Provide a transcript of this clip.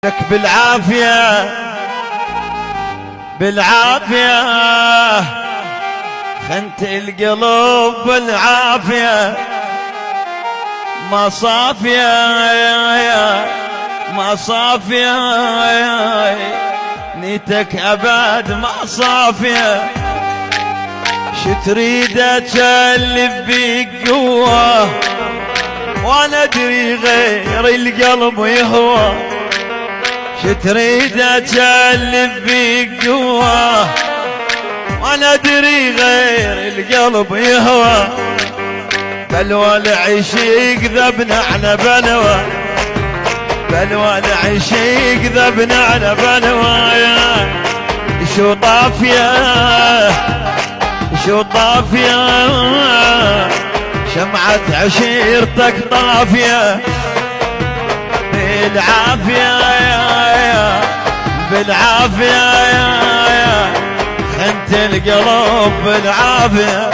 لك بالعافية بالعافية خنت القلب بالعافية ما صافية ما صافية نيتك أبد ما صافية شتريد أتشلف بيك قوة وانا ادري غير القلب يهوى شتريد أتشلف بيك قوة وانا ادري غير القلب يهوى بلوى العشيق ذبنا على بلوى بلوى العشيق ذبنا على بلوى شو طافية شو طافية شمعة عشيرتك طافية بالعافية بالعافية خنت القلب بالعافية